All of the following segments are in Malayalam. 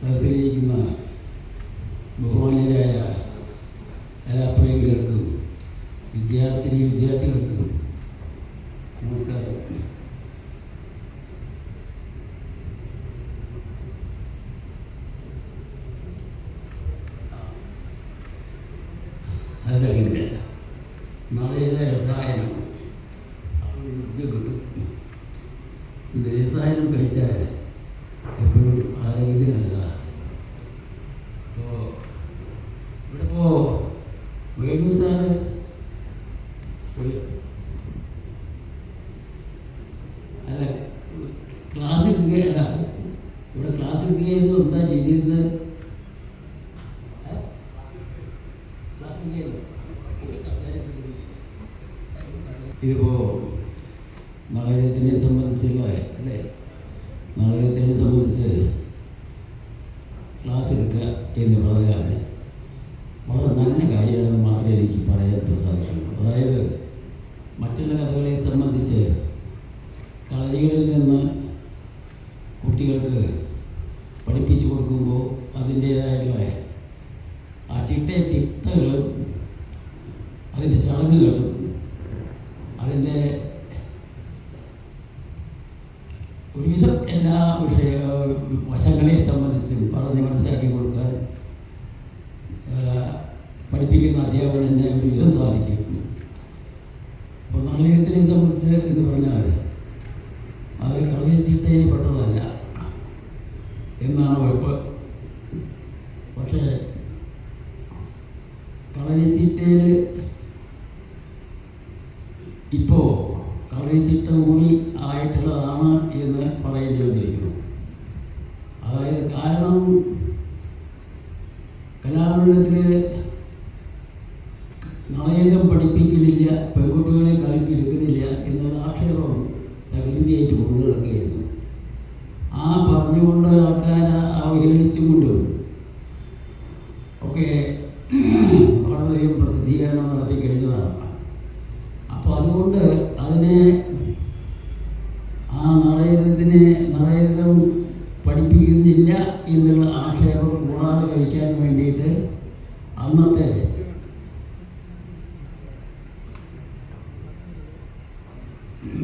സദസ്സിലിരിക്കുന്ന ബഹുമാന്യരായ കലാപ്രേമികൾക്കും വിദ്യാർത്ഥികൾക്കും നമസ്കാരം. അതറിയില്ല, നാളെ രസായനം കിട്ടും. രസായനം കഴിച്ചാൽ എപ്പോഴും ആരോഗ്യത്തിന് നല്ലതാണ്. അപ്പോൾ ഇവിടെ വേണു സാറ് അല്ല ക്ലാസ് എടുക്കുകയല്ല, ഇവിടെ ക്ലാസ് എടുക്കുകയായിരുന്നു. എന്താ ചെയ്തിരുന്നത്? ഇതിപ്പോൾ നഗരത്തിനെ സംബന്ധിച്ചുള്ള അല്ലേ, നഗരത്തിനെ സംബന്ധിച്ച് ക്ലാസ് എടുക്കുക എന്ന് പറഞ്ഞാൽ വളരെ നല്ല കാര്യമാണെന്ന് മാത്രമേ എനിക്ക് പറയാൻ സാധിക്കുള്ളൂ. അതായത് മറ്റുള്ള കഥകളെ സംബന്ധിച്ച് കളരികളിൽ നിന്ന് കുട്ടികൾക്ക് പഠിപ്പിച്ചു കൊടുക്കുമ്പോൾ അതിൻ്റേതായിട്ടുള്ള ആ ചിട്ടകളും അതിൻ്റെ ചടങ്ങുകളും അതിൻ്റെ ഒരുവിധം എല്ലാ വശങ്ങളെ സംബന്ധിച്ചും പറഞ്ഞ് മനസ്സിലാക്കി കൊടുക്കാൻ പഠിപ്പിക്കുന്ന അധ്യാപകനെ ഒരുവിധം സാധിക്കും. അപ്പോൾ നാടകത്തിനെ സംബന്ധിച്ച് എന്ന് പറഞ്ഞാൽ അത് കളരി ചിട്ടയിൽ പെട്ടതല്ല എന്നാണ് ഉറപ്പ്. പക്ഷേ കളരി ചിട്ടയിൽ ഇപ്പോൾ കളരി ചിട്ട കൂടി ആയിട്ടുള്ളതാണ് എന്ന് പറയേണ്ടി വന്നിരിക്കുന്നു. അതായത് കാരണം കലാമണ്ഡലത്തിൽ നളയകം പഠിപ്പിക്കലില്ല, പെൺകുട്ടികളെ കളിപ്പിയെടുക്കുന്നില്ല എന്നുള്ള ആക്ഷേപം തകൃതിയായിട്ട് കൊണ്ടു നടക്കുകയായിരുന്നു. ആ പറഞ്ഞുകൊണ്ട് ആൾക്കാരെ അവഹേളിച്ചുകൊണ്ടും ഒക്കെ വളരെയധികം പ്രസിദ്ധീകരണം നടത്തി കഴിഞ്ഞതാണ്. അപ്പോൾ അതുകൊണ്ട് അതിനെ ആ നളയകം പഠിപ്പിക്കുന്നില്ല എന്നുള്ള ആക്ഷേപം കൂടാതെ കഴിക്കാൻ വേണ്ടിയിട്ട് അന്നത്തെ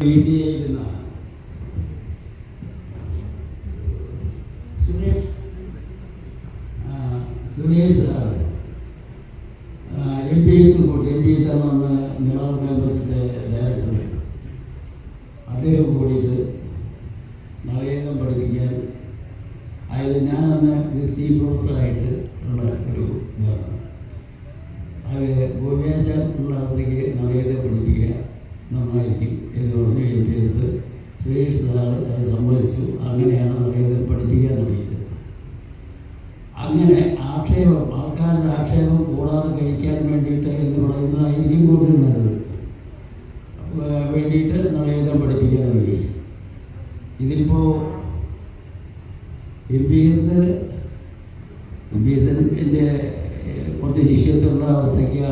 ദേശീയായിരുന്ന സുരേഷ് സാറ് MPS ആണെന്ന് നിളാവ് കേന്ദ്രത്തിൻ്റെ ഡയറക്ടർ, അദ്ദേഹം കൂടിയിട്ട് നളയകം പഠിപ്പിക്കാൻ, അതായത് ഞാനന്ന് വിസിറ്റിംഗ് പ്രൊഫസറായിട്ട് ഉള്ള ഒരു ഇതാണ്. അത് ഗോവ്യാശാൻ ഉള്ള അവസ്ഥയ്ക്ക് നളയകം പഠിപ്പിക്കാൻ നന്നായിരിക്കും എന്ന് പറഞ്ഞ് MPS സുരേഷ് സാർ അത് സമ്മതിച്ചു. അങ്ങനെയാണ് നളയകം പഠിപ്പിക്കാൻ തുടങ്ങിയത്. അങ്ങനെ ആൾക്കാരുടെ ആക്ഷേപം കൂടാതെ കഴിക്കാൻ വേണ്ടിയിട്ട് എന്ന് പറയുന്നതായിരിക്കും കൂടുതൽ നല്ലത്. വേണ്ടിയിട്ട് നളയകം പഠിപ്പിക്കാൻ വേണ്ടി ഇതിലിപ്പോൾ MPSൻ്റെ കുറച്ച് ശിഷ്യത്വമുള്ള അവസ്ഥയ്ക്ക്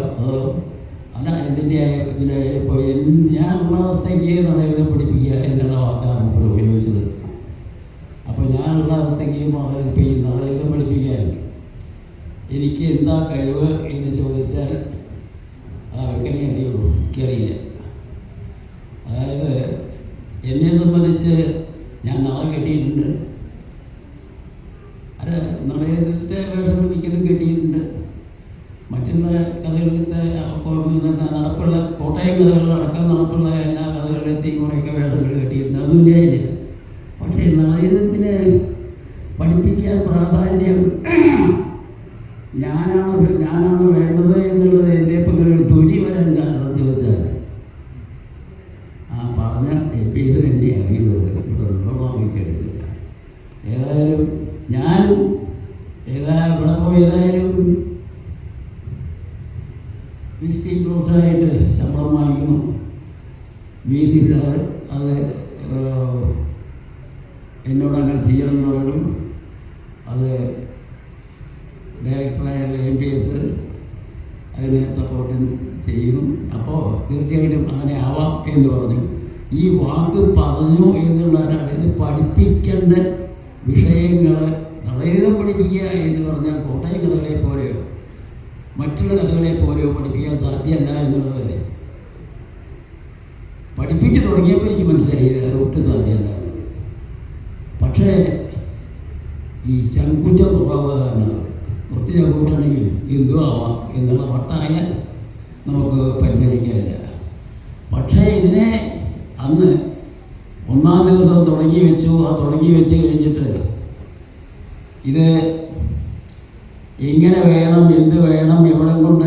അല്ല എന്തിൻ്റെ പിന്നെ ഇപ്പോൾ ഞാനുള്ള അവസ്ഥയ്ക്ക് നളയകം പഠിപ്പിക്കുക എന്നുള്ള വാക്കാണ് ഇപ്പോൾ ഉപയോഗിച്ചത്. അപ്പോൾ ഞാനുള്ള അവസ്ഥയ്ക്ക് ഇപ്പോൾ ഈ നളയകം പഠിപ്പിക്കാൻ എനിക്ക് എന്താ കഴിവ് എന്ന് ചോദിച്ചാൽ അത് അവർക്ക് തന്നെ അറിയുള്ളൂ, എനിക്കറിയില്ല. അതായത് എന്നെ സംബന്ധിച്ച് ഞാൻ നാളെ കെട്ടിയിട്ടുണ്ട്, അത് നളയത്തിൻ്റെ വേഷം മിക്കതും കെട്ടിയിട്ടുണ്ട്. മറ്റുള്ള കഥകളിലത്തെ നടപ്പുള്ള കോട്ടയം കഥകളിലടക്കം നടപ്പുള്ള എല്ലാ കഥകളിലെയും കൂടെയൊക്കെ വേഷങ്ങൾ കെട്ടിയിട്ടുണ്ട്, അതൊന്നും ഇല്ല. പക്ഷേ നളയത്തിന് പഠിപ്പിക്കാൻ പ്രാധാന്യം ഞാനാണ് വേണ്ടത് എന്നുള്ളത് എൻ്റെ ഇപ്പം ഇങ്ങനെ ഒരു തൊലി വരാൻ കാരണം ചോദിച്ചാൽ ആ പറഞ്ഞ MPS എൻ്റെ അറിയുള്ളത് ഇവിടെ ഉണ്ടോ എനിക്കറിയില്ല. ഏതായാലും ഞാൻ ഇവിടെ ഏതായാലും വിസിറ്റിംഗ് പ്രൊഫസറായിട്ട് ശമ്പളം വാങ്ങിക്കുന്നു. VC സാറ് അത് എന്നോട് അങ്ങനെ ചെയ്യണം എന്ന് പറയണം. അത് ഡയറക്ടറായുള്ള MPS അതിനെ സപ്പോർട്ട് ചെയ്യുന്നു. അപ്പോൾ തീർച്ചയായിട്ടും അങ്ങനെ ആവാം എന്ന് പറഞ്ഞു. ഈ വാക്ക് പറഞ്ഞു എന്നുള്ളതാണ് ഇത് പഠിപ്പിക്കേണ്ട വിഷയങ്ങൾ നളചരിതം പഠിപ്പിക്കുക എന്ന് പറഞ്ഞാൽ കോട്ടയം കഥകളെ പോലെയോ മറ്റുള്ള കഥകളെ പോലെയോ പഠിപ്പിക്കാൻ സാധ്യമല്ല എന്നുള്ളത് പഠിപ്പിച്ച് തുടങ്ങിയപ്പോൾ എനിക്ക് മനസ്സിലായി അത് ഒട്ടും സാധ്യമല്ല. പക്ഷേ ഈ ചങ്കുറ്റ സ്വഭാവകാരനാണ്. കുറച്ച് ചങ്കൂറ്റുണ്ടെങ്കിൽ എന്തും ആവാം എന്നുള്ള മട്ടായ നമുക്ക് പരിഗണിക്കാനില്ല. പക്ഷേ ഇതിനെ അന്ന് ഒന്നാം ദിവസം തുടങ്ങി വെച്ചു. ആ തുടങ്ങി വെച്ച് കഴിഞ്ഞിട്ട് ഇത് എങ്ങനെ വേണം, എന്ത് വേണം, എവിടെ കൊണ്ട്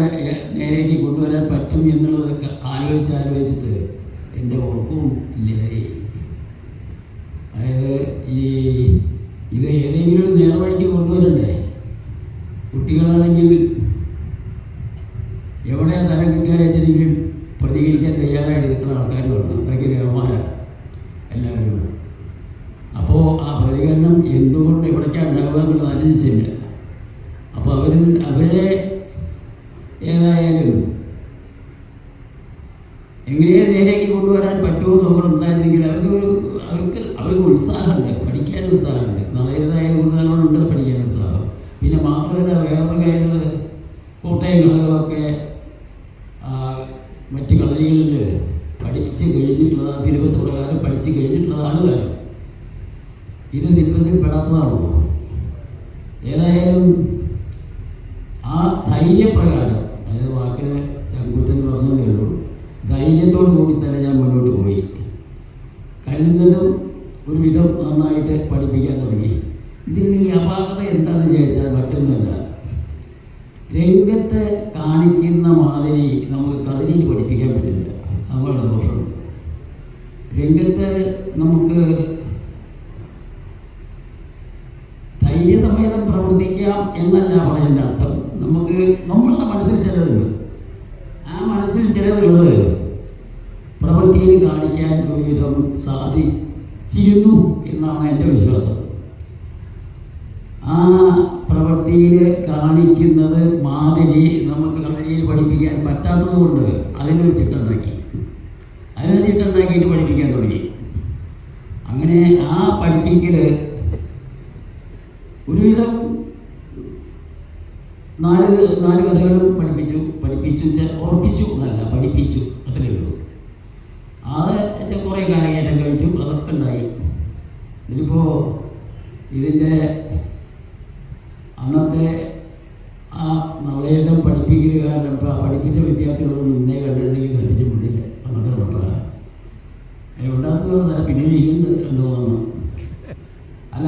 നേരേക്ക് കൊണ്ടുവരാൻ പറ്റും എന്നുള്ളതൊക്കെ ആലോചിച്ചിട്ട് എൻ്റെ ഉറപ്പും ഇല്ലാതെ. അതായത് ഇത് ഏതെങ്കിലും നേർവഴിക്ക് കൊണ്ടുവരണ്ടേ. കുട്ടികളാണെങ്കിൽ എവിടെ തരം കിട്ടുക വെച്ചെങ്കിലും പ്രതികരിക്കാൻ തയ്യാറായിട്ട് നിൽക്കുന്ന ആൾക്കാർ വേണം. അത്രയ്ക്ക് വ്യവഹാരമാണ് എല്ലാവരും. അപ്പോൾ ആ പ്രതികരണം എന്തുകൊണ്ട് എവിടേക്കാണ് ഉണ്ടാവുക എന്നുള്ളത് അനുസരിച്ചില്ല. അപ്പോൾ അവരെ ഏതായാലും എങ്ങനെ നേരേക്ക് കൊണ്ടുവരാൻ പറ്റുമോ നമ്മൾ ഉണ്ടായിരുന്നെങ്കിൽ അവർക്ക് ഉത്സാഹമുണ്ട്, പഠിക്കാൻ ഉത്സാഹമുണ്ട്. നളചരിതമായ ഉത്സാഹങ്ങളുണ്ട്, പഠിക്കാൻ ഉത്സാഹം. പിന്നെ മാത്രമല്ല വേറൊരു കാര്യങ്ങൾ, കോട്ടയം കഥകളൊക്കെ മറ്റ് കളരികളിൽ പഠിച്ച് കഴിഞ്ഞിട്ടുള്ളതാണ്, സിലബസ് പ്രകാരം പഠിച്ച് കഴിഞ്ഞിട്ടുള്ളതാണ് കാര്യം. ഇത് സിലബസിൽ പെടാത്തതാണോ? ഏതായാലും ആ ധൈര്യപ്രകാരം, അതായത് വാക്കിന് ചങ്കൂറ്റെന്ന് പറഞ്ഞതേ ഉള്ളൂ, ധൈര്യത്തോടു കൂടി തന്നെ ഞാൻ മുന്നോട്ട് പോയി. കഴിയുന്നതും ഒരുവിധം നന്നായിട്ട് പഠിപ്പിക്കാൻ തുടങ്ങി. ഇതിൻ്റെ ഈ അപാകത എന്താണെന്ന് ചോദിച്ചാൽ മറ്റൊന്നുമല്ല, രംഗത്ത് കാണിക്കുന്ന മാതിരി നമുക്ക് കളരിയിൽ പഠിപ്പിക്കാൻ പറ്റില്ല. അതുപോലെ ദോഷമുണ്ട്. രംഗത്ത് നമുക്ക് ധൈര്യസമേതം പ്രവർത്തിക്കാം എന്നല്ല പറയുന്ന അർത്ഥം. നമുക്ക് നമ്മളുടെ മനസ്സിൽ ചിലതുണ്ട്. ആ മനസ്സിൽ ചിലതുള്ളത് പ്രവൃത്തിയിൽ കാണിക്കാൻ ഒരുവിധം സാധിച്ചിരുന്നു എന്നാണ് എൻ്റെ വിശ്വാസം. ആ പ്രവൃത്തിയിൽ കാണിക്കുന്നത് മാതിരി നമുക്ക് കളരിയിൽ പഠിപ്പിക്കാൻ പറ്റാത്തത് കൊണ്ട് അതിനൊരു ചിട്ടുണ്ടാക്കിയിട്ട് പഠിപ്പിക്കാൻ തുടങ്ങി. അങ്ങനെ ആ പഠിപ്പിക്കൽ ഒരുവിധം നാല് കഥകളും ഉറപ്പിച്ചു എന്നല്ല, പഠിപ്പിച്ചു, അത്രയേ ഉള്ളൂ. അത് കുറേ കാലകേറ്റം കഴിച്ചു, അതൊക്കെ ഉണ്ടായി. ഇതിലിപ്പോൾ ഇതിൻ്റെ അന്നത്തെ ആ നളചരിതം പഠിപ്പിക്കൽ കാരണം ഇപ്പോൾ ആ പഠിപ്പിച്ച വിദ്യാർത്ഥികളൊന്നും നിന്നെ കണ്ടിട്ടുണ്ടെങ്കിൽ കണ്ടിച്ച് മുണ്ടില്ല. അന്നത്തെ മക്കളാണ് ഉണ്ടാക്കുന്നതല്ല, പിന്നെ ഇരിക്കുന്നുണ്ട് എന്തോ വന്നു. അല്ല,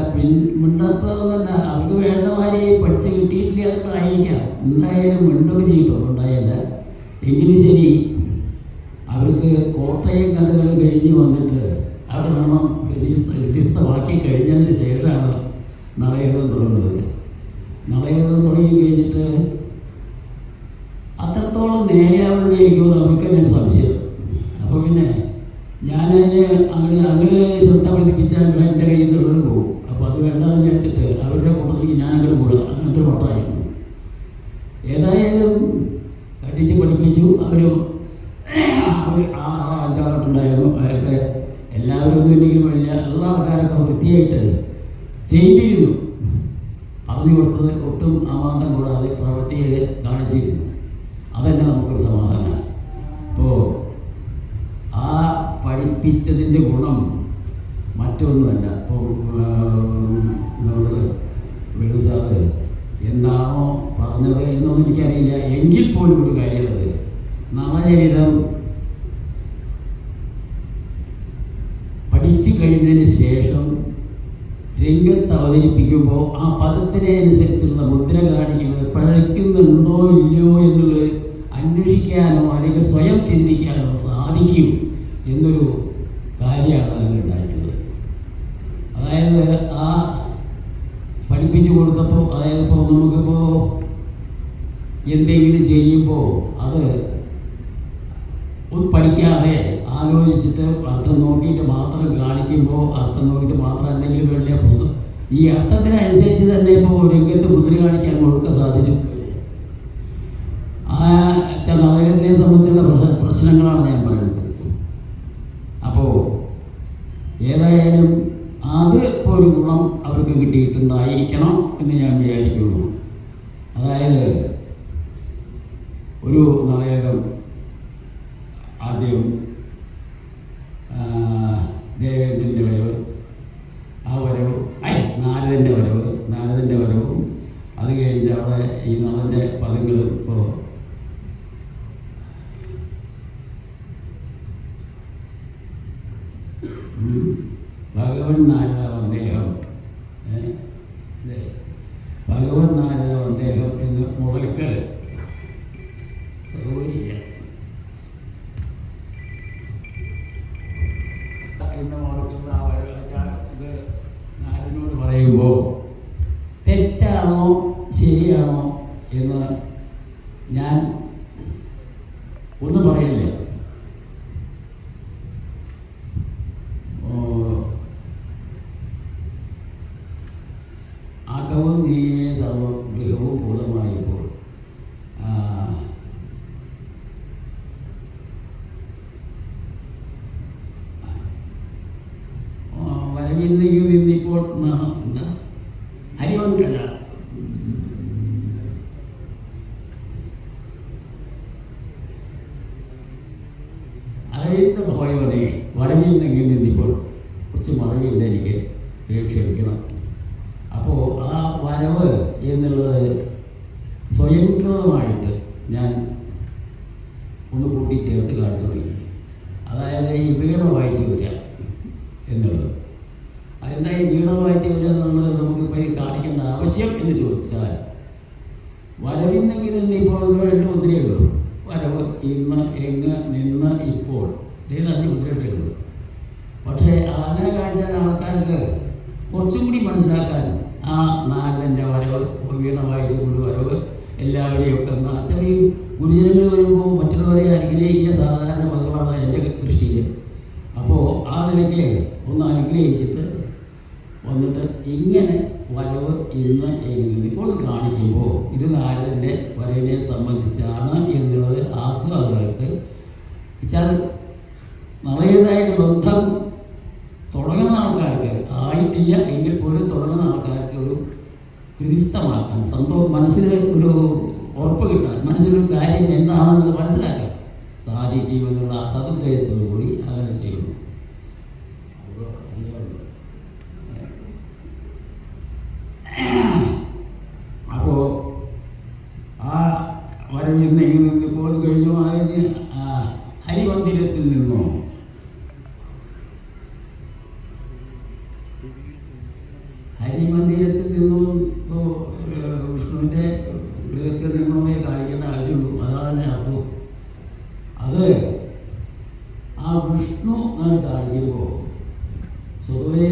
മിണ്ടാത്തതൊന്നല്ല, അവർക്ക് വേണ്ട മാതിരി പഠിച്ച് കിട്ടിയിട്ടില്ല എന്നതായിരിക്കാം. എന്തായാലും മിണ്ടൊക്കെ ചെയ്യട്ടോ, ഉണ്ടായല്ല എങ്കിലും ശരി. അവർക്ക് കോട്ടയം കഥകൾ കഴിഞ്ഞ് വന്നിട്ട് അവിടെ നമ്മൾ വ്യത്യസ്തമാക്കി കഴിഞ്ഞതിന് ശേഷമാണ് നളചരിതം തുടങ്ങുന്നത്. നളചരിതം തുടങ്ങി കഴിഞ്ഞിട്ട് അത്രത്തോളം നേരെയാവുന്ന എനിക്കോ നമുക്ക് തന്നെ സംശയം. അപ്പോൾ പിന്നെ ഞാനതിന് അങ്ങനെ ശ്രദ്ധ പഠിപ്പിച്ചാൽ എൻ്റെ കയ്യിൽ നിന്നുള്ളത് പോകും. അപ്പോൾ അത് വേണ്ടാന്ന് വിചാരിച്ചിട്ട് അവരുടെ കൂട്ടത്തിലേക്ക് ഞാൻ അങ്ങനെ കൂടുക, അങ്ങനത്തെ വട്ടമായിരുന്നു. ഏതായാലും കണ്ടിച്ച് പഠിപ്പിച്ചു. അവർ ആ അഞ്ചാറുണ്ടായിരുന്നു. അതൊക്കെ എല്ലാവരും ഒന്നും ഇല്ലെങ്കിലും വലിയ ഉള്ള ആൾക്കാരൊക്കെ വൃത്തിയായിട്ട് ചെയ്തിരുന്നു. പറഞ്ഞു കൊടുത്തത് ഒട്ടും അമാന്തം കൂടാതെ പ്രവൃത്തിയിൽ കാണിച്ചിരുന്നു. അതന്നെ നമുക്കൊരു സമാധാനമാണ്. അപ്പോൾ ആ പഠിപ്പിച്ചതിൻ്റെ ഗുണം മറ്റൊന്നുമല്ല. ഇപ്പോൾ വേണു സാറ് എന്താണോ പറഞ്ഞത് എന്നൊന്നും എനിക്കറിയില്ല. എങ്കിൽ പോലും ഒരു കാര്യമുള്ളത്, നളചരിതം പഠിച്ചു കഴിഞ്ഞതിന് ശേഷം രംഗത്ത് അവതരിപ്പിക്കുമ്പോൾ ആ പദത്തിനെ അനുസരിച്ചുള്ള മുദ്ര കാണിക്കുന്നത് പഴയ്ക്കുന്നുണ്ടോ ഇല്ലയോ എന്നുള്ളത് അന്വേഷിക്കാനോ അല്ലെങ്കിൽ സ്വയം ചിന്തിക്കാനോ സാധിക്കും എന്നൊരു കാര്യമാണ് അതിലുണ്ടായിട്ടുള്ളത്. അതായത് ആ പഠിപ്പിച്ചു കൊടുത്തപ്പോൾ, അതായത് ഇപ്പോൾ നമുക്കിപ്പോൾ എന്തെങ്കിലും ചെയ്യുമ്പോൾ അത് പഠിക്കാതെ ആലോചിച്ചിട്ട് അർത്ഥം നോക്കിയിട്ട് മാത്രം കാണിക്കുമ്പോൾ, അർത്ഥം നോക്കിയിട്ട് മാത്രം എന്തെങ്കിലും വേണ്ടിയ പുസ്തകം ഈ അർത്ഥത്തിനനുസരിച്ച് തന്നെ ഇപ്പോൾ രംഗത്ത് മുദ്ര കാണിക്കാൻ മുഴുക്ക സാധിച്ചു. ആ നളചരിതത്തെ സംബന്ധിച്ചുള്ള പ്രശ്നങ്ങളാണ് ഞാൻ പറയുന്നത്. അപ്പോൾ ഏതായാലും ആ അത് ഇപ്പോൾ ഒരു ഗുണം അവർക്ക് കിട്ടിയിട്ടുണ്ടായിരിക്കണം എന്ന് ഞാൻ വിചാരിക്കുന്നു. അതായത് ഒരു നായകൻ ആദ്യം ദേവേന്ദ്രൻ്റെ വരവ്, ആ വരവ് നാരദൻ്റെ വരവും അത് കഴിഞ്ഞ് അവിടെ ഈ നടൻ്റെ പദങ്ങൾ ഇപ്പോൾ ഭഗവൻ നാരദ വന്ദേഹം, ഭഗവൻ നാരദ വന്ദേഹം എന്ന് മുതൽക്ക് സൗകര്യ എന്ന് മുടക്കുന്ന ആ ഇത് നാരദനോട് പറയുമ്പോൾ തെറ്റാണോ ശരിയാണോ എന്ന് ഞാൻ ഒന്നും പറയില്ല. ആകവും നീയെ സർവഗൃഹവും ഭൂതമായപ്പോൾ വരവിന്നെങ്കിൽ നിന്നിപ്പോൾ എന്നാണ് എന്താ ഹരിവങ്കല അറിയുന്ന പോയവനെ വരവിന്നെങ്കിൽ നിന്നിപ്പോൾ കുറച്ച് മറവില്ല, എനിക്ക് ക്ഷമിക്കണം. അപ്പോൾ ആ വരവ് എന്നുള്ളത് സ്വയംകൃതമായിട്ട് ഞാൻ ഒന്ന് കൂട്ടിച്ചേർത്ത് കാണിച്ചു തുടങ്ങി. അതായത് ഈ വീണ വായിച്ചു വരിക എന്നുള്ളത്. അതെന്താ ഈ വീണ വായിച്ചു വരിക എന്നുള്ളത് നമുക്കിപ്പോൾ ഈ കാണിക്കേണ്ട ആവശ്യം എന്ന് ചോദിച്ചാൽ, വരവിന്നെങ്കിലും ഇപ്പോൾ 2 മുദ്രയേ ഉള്ളൂ. വരവ്, ഇന്ന്, എങ്ങ്, നിന്ന്, ഇപ്പോൾ, ഇതിന് 5 മുദ്രയേ ഉള്ളൂ. പക്ഷേ അങ്ങനെ കാണിച്ചാൽ ആൾക്കാർക്ക് കുറച്ചും കൂടി മനസ്സിലാക്കാൻ ആ നാരദൻ്റെ വരവ്, വീണ വായിച്ചുകൊണ്ട് വരവ്, എല്ലാവരെയൊക്കെ ചെറിയ ഗുരുജനങ്ങൾ വരുമ്പോൾ മറ്റുള്ളവരെ അനുഗ്രഹിക്കുക സാധാരണ പതിവാണ് എൻ്റെ ദൃഷ്ടിയിൽ. അപ്പോൾ ആ നിലയ്ക്ക് ഒന്ന് അനുഗ്രഹിച്ചിട്ട് വന്നിട്ട് ഇങ്ങനെ വരവ് ഇന്ന് എങ്ങനെ ഇപ്പോൾ കാണിക്കുമ്പോൾ ഇത് നാരദൻ്റെ വരവിനെ സംബന്ധിച്ചാണ് എന്നുള്ളത് ആസ്വാദകർക്ക് വെച്ചാൽ നിറയതായിട്ട് ബന്ധം തുടങ്ങുന്ന ആൾക്കാർക്ക് ആയിട്ടില്ല എങ്കിൽ പോലും തുടങ്ങുന്ന ആൾക്കാർക്ക് ഒരു ഹൃദിസ്ഥമാക്കാൻ, മനസ്സിൽ ഒരു ഉറപ്പ് കിട്ടാൻ, മനസ്സിലൊരു കാര്യം എന്താണെന്നത് മനസ്സിലാക്കാൻ സാധിക്കുമെന്നുള്ള സതുദ്ദേശത്തോടു കൂടി അങ്ങനെ ചെയ്യുന്നു. അപ്പോൾ ആ വരവിന്നെങ്കിൽ നിന്നിപ്പോൾ കഴിഞ്ഞു ഹരിമന്ദിരത്തിൽ നിന്നോ ഇപ്പോൾ വിഷ്ണുവിൻ്റെ ഗൃഹത്തിൽ നിന്നേ കാണിക്കേണ്ട ആവശ്യമുള്ളൂ. അതാണ് എൻ്റെ അർത്ഥം. അത് ആ വിഷ്ണു എന്നാണ് കാണിക്കുമ്പോൾ സ്വതവേ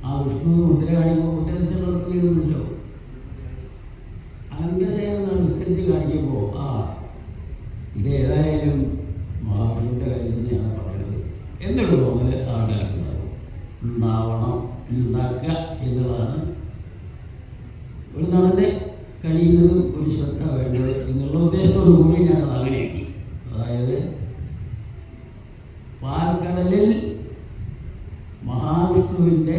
ആ വിഷ്ണു മുദ്ര കാണിക്കുമ്പോൾ മുദ്ര വെച്ചുള്ളവർക്ക് ഇത് മനസ്സിലാവും. അനന്തശയനം വിസ്തരിച്ച് കാണിക്കുമ്പോൾ ഇതേതായാലും മഹാവിഷ്ണുവിൻ്റെ കാര്യം തന്നെയാണ് പറയുന്നത് എന്നുള്ള തോന്നൽ ആൾക്കാർക്കുണ്ടാവും. ഉണ്ടാവണം, ഉണ്ടാക്കുക എന്നുള്ളതാണ് ഒരു നടൻ്റെ കഴിയുന്നതും ഒരു ശ്രദ്ധ വേണ്ടത് എന്നുള്ള ഉദ്ദേശത്തോടു കൂടി ഞാനത് അങ്ങനെയാക്കി. അതായത് പാൽക്കടലിൽ മഹാവിഷ്ണുവിൻ്റെ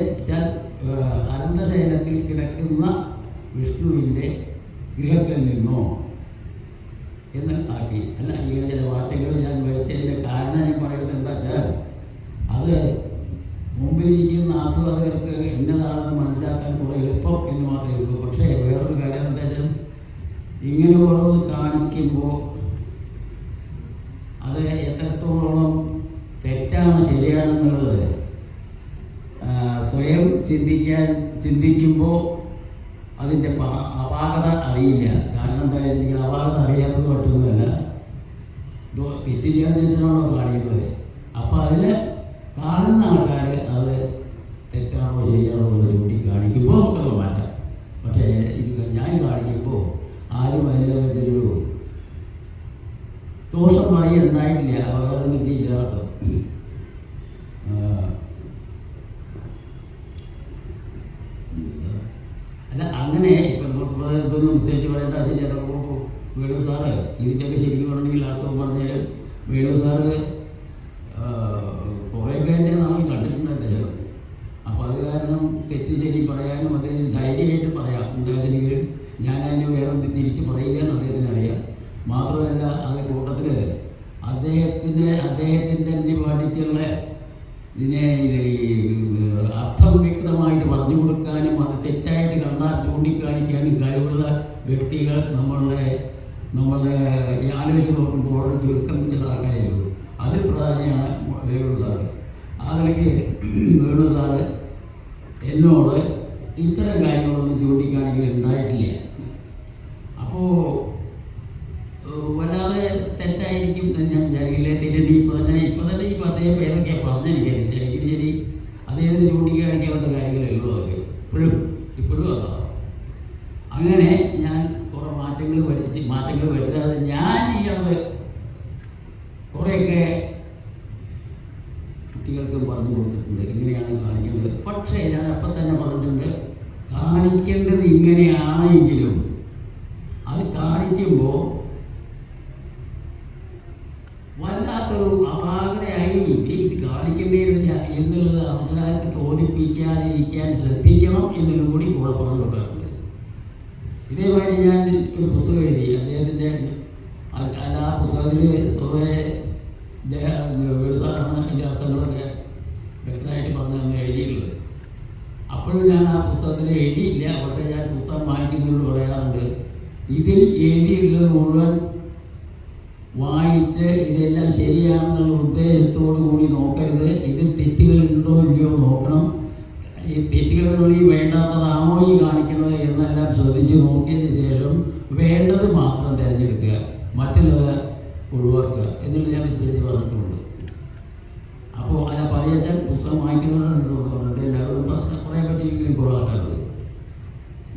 അനന്തശയനത്തിൽ കിടക്കുന്ന വിഷ്ണുവിൻ്റെ ഗൃഹത്തിൽ നിന്നോ എന്ന് ആക്കി. അല്ല, ഇങ്ങനെ ചില മാറ്റങ്ങൾ ഞാൻ വരുത്തിയതിൻ്റെ കാരണം ഞാൻ പറയുന്നത് എന്താ വെച്ചാൽ, അത് മുമ്പിലിരിക്കുന്ന ആസ്വാദകർക്ക് എന്നതാണെന്ന് മനസ്സിലാക്കാൻ കുറേ എളുപ്പം എന്ന് മാത്രമേ ഉള്ളൂ. പക്ഷേ വേറൊരു കാര്യം എന്താ വെച്ചാൽ, ഇങ്ങനെ ഓരോന്ന് കാണിക്കുമ്പോൾ അത് എത്രത്തോളം തെറ്റാണ് ശരിയാണെന്നുള്ളത് സ്വയം ചിന്തിക്കുമ്പോൾ അതിൻ്റെ അപാകത അറിയില്ല. കാരണം എന്താ വെച്ചിട്ടുണ്ടെങ്കിൽ അപാകത അറിയാത്തത് മറ്റൊന്നുമല്ല, തെറ്റില്ലാന്ന് വെച്ചിട്ടാണോ കാണിക്കുന്നത്. അപ്പോൾ അതിൽ കാണുന്ന ആൾക്കാർ അത് തെറ്റാണോ ശരിയാണോ എന്നുള്ളത് ചൂണ്ടിക്കാണിക്കുമ്പോൾ നമുക്കത് മാറ്റാം. പക്ഷേ ഇത് ഞാൻ കാണിക്കുമ്പോൾ ആരും അതിൻ്റെ വെച്ചൊരു ദോഷം പറയുണ്ടായിട്ടില്ല, അപകടം കിട്ടിയില്ലാത്ത. അല്ല, അങ്ങനെ ഇപ്പം ഇതൊന്നും നിശ്ചയിച്ച് പറയേണ്ട ആവശ്യമില്ല. അതൊക്കെ വേണു സാറ് ഇതിൻ്റെയൊക്കെ ശരിക്കും പറഞ്ഞെങ്കിൽ അർത്ഥം പറഞ്ഞാൽ വേണു സാറ് കുറേയൊക്കെ എൻ്റെ നാളിൽ കണ്ടിട്ടുണ്ട് അദ്ദേഹം. കാരണം തെറ്റ് ശരി പറയാനും അദ്ദേഹത്തിന് ധൈര്യമായിട്ട് പറയാം. അദ്ദേഹത്തിന് ഞാനതിന് വേറെ തിരിച്ച് പറയില്ല എന്ന് അദ്ദേഹത്തിന് അറിയാം. മാത്രമല്ല അത് കൂട്ടത്തിൽ അദ്ദേഹത്തിൻ്റെ പാടിയിട്ടുള്ള ഇതിനെ അർത്ഥം വ്യക്തമായിട്ട് പറഞ്ഞു കൊടുക്കാനും അത് തെറ്റായിട്ട് കണ്ടാൽ ചൂണ്ടിക്കാണിക്കാനും കഴിവുള്ള വ്യക്തികൾ നമ്മളുടെ ആലോചിച്ച് നോക്കുമ്പോൾ ചുരുക്കം ചില ആൾക്കാരേ ഉള്ളൂ. അതിൽ പ്രധാനമാണ് വേണു സാറ്. ആ നിലയ്ക്ക് വേണു സാറ് എന്നോട് ഇത്തരം കാര്യങ്ങളൊന്നും ചൂണ്ടിക്കാണിക്കൽ ഉണ്ടായിട്ടില്ല. അപ്പോൾ വല്ലാതെ തെറ്റായിരിക്കും എന്ന് ഞാൻ വിചാരിക്കില്ല. തെറ്റി ഇപ്പോൾ തന്നെ ഇപ്പോൾ അദ്ദേഹം ഏതൊക്കെ പറഞ്ഞെനിക്കറിയില്ല. എങ്കിലും ശരി അദ്ദേഹത്തിന് ചൂണ്ടിക്കാണിക്കാവുന്ന കാര്യങ്ങളേ ഉള്ളൂ. അതൊക്കെ ഇപ്പോഴും അതാ. അങ്ങനെ ഞാൻ കുറേ മാറ്റങ്ങൾ വരുത്താതെ ഞാൻ ചെയ്യണത് കുറേയൊക്കെ കുട്ടികൾക്കും പറഞ്ഞു കൊടുത്തിട്ടുണ്ട്, എങ്ങനെയാണ് കാണിക്കേണ്ടത്. പക്ഷേ ഞാൻ അപ്പം തന്നെ പറഞ്ഞിട്ടുണ്ട്, കാണിക്കേണ്ടത് ഇങ്ങനെയാണെങ്കിലും അത് കാണിക്കുമ്പോൾ വല്ലാത്തൊരു അപാകതയായി ഇത് കാണിക്കേണ്ടിയിരുന്നില്ല എന്നുള്ളത് ആൾക്കാർക്ക് തോന്നിപ്പിക്കാതിരിക്കാൻ ശ്രദ്ധിക്കണം എന്നുള്ളത് കൂടി കൂടെ പറഞ്ഞു കൊടുക്കാറുണ്ട്. ഇതേമാതിരി ഞാൻ ഒരു പുസ്തകം എഴുതി. അദ്ദേഹത്തിൻ്റെ ആ പുസ്തകത്തിൽ സ്വതവേ എഴുതാറാണ് അതിൻ്റെ അർത്ഥങ്ങളൊക്കെ വ്യക്തമായിട്ട് പറഞ്ഞ് എഴുതിയിട്ടുള്ളത്. അപ്പോഴും ഞാൻ ആ പുസ്തകത്തിൽ എഴുതിയില്ല. പക്ഷേ ഞാൻ പുസ്തകം വായിക്കുന്നവരോട് പറയാറുണ്ട്, ഇതിൽ എഴുതിയിട്ടുള്ളത് മുഴുവൻ വായിച്ച് ഇതെല്ലാം ശരിയാണെന്നുള്ള ഉദ്ദേശത്തോടു കൂടി നോക്കരുത്. ഇതിൽ തെറ്റുകളുണ്ടോ ഇല്ലയോ നോക്കണം. ഈ തെറ്റുകളിൽ വേണ്ടാത്തതാണോ ഈ കാണിക്കുന്നത് എന്നെല്ലാം ശ്രദ്ധിച്ച് നോക്കിയതിന് ശേഷം വേണ്ടത് മാത്രം തിരഞ്ഞെടുക്കുക, മറ്റുള്ളത് ഒഴിവാക്കുക എന്നുള്ളത് ഞാൻ വിസ്തരിച്ച് പറഞ്ഞിട്ടുണ്ട്. അപ്പോൾ അല്ല പറയാച്ചാൽ പുസ്തകം വായിക്കുന്നവരാണ് തോന്നുന്നുണ്ട്. എല്ലാവരും പറയാൻ പറ്റിയെങ്കിലും കുറേ ആൾക്കാരുണ്ട്.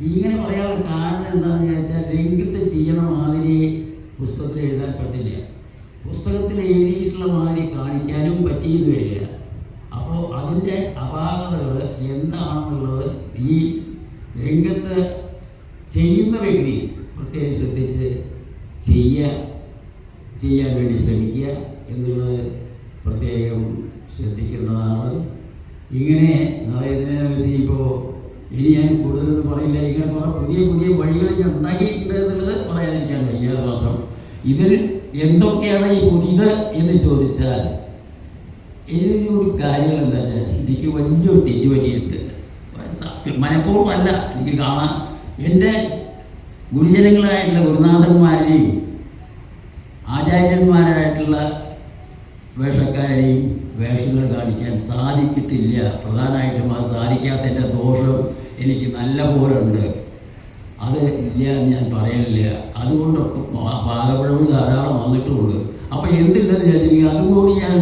ഇങ്ങനെ പറയാനുള്ള കാരണം എന്താണെന്ന് ചോദിച്ചാൽ, രംഗത്ത് ചെയ്യണ മാതിരി പുസ്തകത്തിൽ എഴുതാൻ പറ്റില്ല, പുസ്തകത്തിൽ എഴുതിയിട്ടുള്ള മാതിരി കാണിക്കാനും പറ്റിയെന്ന് വരില്ല. അപ്പോൾ അതിൻ്റെ അപാകതകൾ എന്താണെന്നുള്ളത് ഈ രംഗത്ത് ചെയ്യുന്ന വ്യക്തി പ്രത്യേകം ശ്രദ്ധിച്ച് ചെയ്യാൻ വേണ്ടി ശ്രമിക്കുക എന്നുള്ളത് പ്രത്യേകം ശ്രദ്ധിക്കേണ്ടതാണ്. ഇങ്ങനെ ഇതിനെ വെച്ച് ഇപ്പോൾ ഇനി ഞാൻ കൂടുതലൊന്നും പറയില്ല. ഇങ്ങനെ കുറേ പുതിയ വഴികൾ ഞാൻ ഉണ്ടാക്കിയിട്ടുണ്ട് എന്നുള്ളത് പറയാതിരിക്കാൻ വയ്യാതെ മാത്രം. ഇതിൽ എന്തൊക്കെയാണ് ഈ പുതിയത് എന്ന് ചോദിച്ചാൽ, ഇതിനൊരു കാര്യങ്ങൾ എന്താ വെച്ചാൽ, എനിക്ക് വലിയൊരു തെറ്റ് പറ്റിയിട്ടുണ്ട്. മനഃപൂർവ്വം അല്ല, എനിക്ക് കാണാൻ എൻ്റെ ഗുരുജനങ്ങളായിട്ടുള്ള ഗുരുനാഥന്മാരുടെയും ആചാര്യന്മാരായിട്ടുള്ള വേഷക്കാരുടെയും വേഷങ്ങൾ കാണിക്കാൻ സാധിച്ചിട്ടില്ല. പ്രധാനമായിട്ടും അത് സാധിക്കാത്തതിൻ്റെ ദോഷം എനിക്ക് നല്ല പോലെ ഉണ്ട്. അത് ഇല്ല എന്ന് ഞാൻ പറയണില്ല. അതുകൊണ്ടൊക്കെ പാകപ്പിഴവ് ധാരാളം വന്നിട്ടുമുണ്ട്. അപ്പോൾ എന്തുണ്ടെന്ന് ചോദിച്ചിട്ടുണ്ടെങ്കിൽ അതുകൂടി ഞാൻ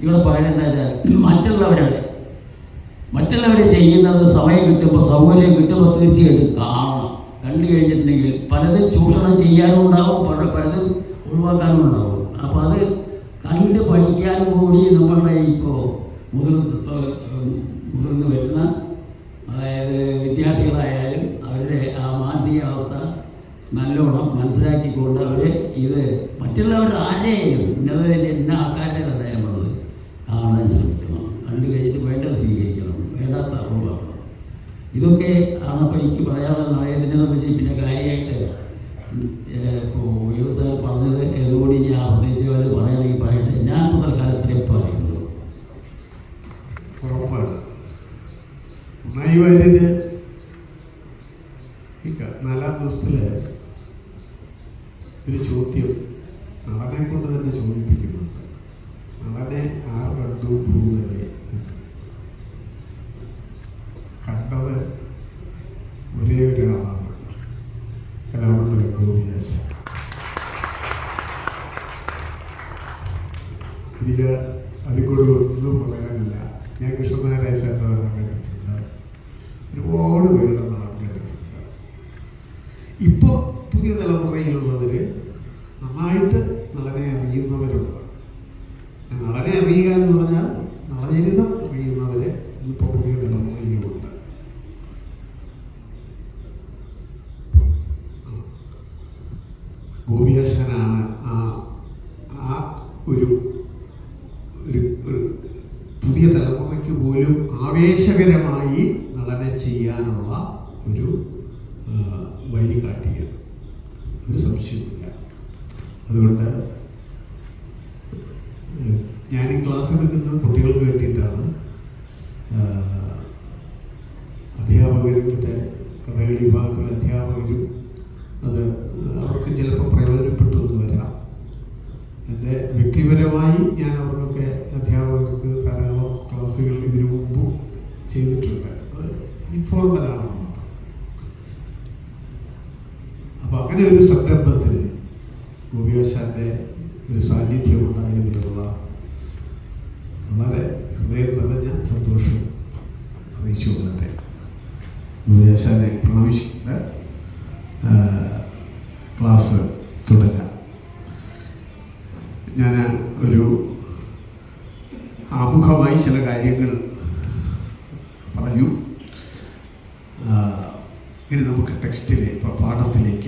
ഇവിടെ പറയുന്നത് വെച്ചാൽ, മറ്റുള്ളവർ ചെയ്യുന്നത് സമയം കിട്ടുമ്പോൾ, സൗകര്യം കിട്ടുമ്പോൾ തീർച്ചയായിട്ടും കാണണം. കണ്ടു കഴിഞ്ഞിട്ടുണ്ടെങ്കിൽ പലതും ചൂഷണം ചെയ്യാനും ഉണ്ടാവും, പലതും ഒഴിവാക്കാനും ഉണ്ടാവും. അപ്പോൾ അത് കണ്ട് പഠിക്കാൻ കൂടി നമ്മളുടെ ഇപ്പോൾ മുതിർന്ന് വരുന്ന, അതായത് വിദ്യാർത്ഥികളായാലും അവരുടെ ആ മാനസികാവസ്ഥ നല്ലോണം മനസ്സിലാക്കിക്കൊണ്ട് അവർ ഇത് മറ്റുള്ളവരുടെ ആരെയും ഇന്ന ആൾക്കാരുടെ തന്നെ ഞാൻ പറഞ്ഞത് കാണാൻ ശ്രമിക്കണം. കണ്ടു കഴിഞ്ഞിട്ട് വേണ്ടത് സ്വീകരിക്കണം, വേണ്ടാത്ത ഒഴിവാക്കണം. ഇതൊക്കെ ആണ് അപ്പോൾ എനിക്ക് പറയാനുള്ള നയത്തിനെ വെച്ച്. പിന്നെ കാര്യമായിട്ട് ഇപ്പോൾ സാർ പറഞ്ഞത് ഏതുകൂടി ഞാൻ പ്രത്യേകിച്ച് അവർ പറയണമെങ്കിൽ പറയട്ടെ. ഞാൻ തൽക്കാലത്തിലേ പറയുള്ളൂ. ഉറപ്പാണ്. ഒന്നായി വാര്യര് ഈ 4-ാം ദിവസത്തിൽ ഒരു ചോദ്യം നടനെ കൊണ്ട് തന്നെ ചോദിപ്പിക്കുന്നുണ്ട്. നടനെ ആർ കണ്ടു ഭൂതലെ? കണ്ടത് ഒരേ ഒരാളാണ്, കലാമണ്ഡലം ഗോപിയാശാൻ. എനിക്ക് അതിൽ കൂടുതൽ ഒന്നും പറയാനില്ല. ഞാൻ കൃഷ്ണനാരായണ വരാൻ കേട്ടിട്ടുണ്ട്. ഒരുപാട് രസകരമായി നടനെ ചെയ്യാനുള്ള ഒരു വഴി കാട്ടിയത്, ഒരു സംശയമില്ല. അതുകൊണ്ട് ഞാൻ ഈ ക്ലാസ് എടുക്കുന്നത് കുട്ടികൾക്ക് വേണ്ടിയിട്ടാണ്. അധ്യാപകരും കഥകളി വിഭാഗത്തിലെ അധ്യാപകരും അത് അവർക്ക് ചിലപ്പോൾ പ്രയോജനപ്പെട്ടു എന്ന് വരാം. എൻ്റെ വ്യക്തിപരമായി ഞാൻ അവർക്കൊക്കെ അധ്യാപകർക്ക് ധാരാളം ക്ലാസ്സുകൾ ഇതിനു മുമ്പ് ചെയ്തിട്ടുണ്ട്. അത് ഇൻഫോർമലാണ് മാത്രം. അപ്പോൾ അങ്ങനെ ഒരു സംരംഭത്തിൽ ഗോപിയാശാൻ്റെ ഒരു സാന്നിധ്യം ഉണ്ടായതിലുള്ള വളരെ ഹൃദയം നിറഞ്ഞ സന്തോഷം അറിയിച്ചു കൊള്ളട്ടെ. ഗോപിയാശാനെ പ്രണമിച്ചിട്ട് ക്ലാസ് തുടരാം. ഞാൻ ഒരു ആമുഖമായി ചില കാര്യങ്ങൾ പറഞ്ഞു. ഇനി നമുക്ക് ടെക്സ്റ്റിലെ പാഠത്തിലേക്ക്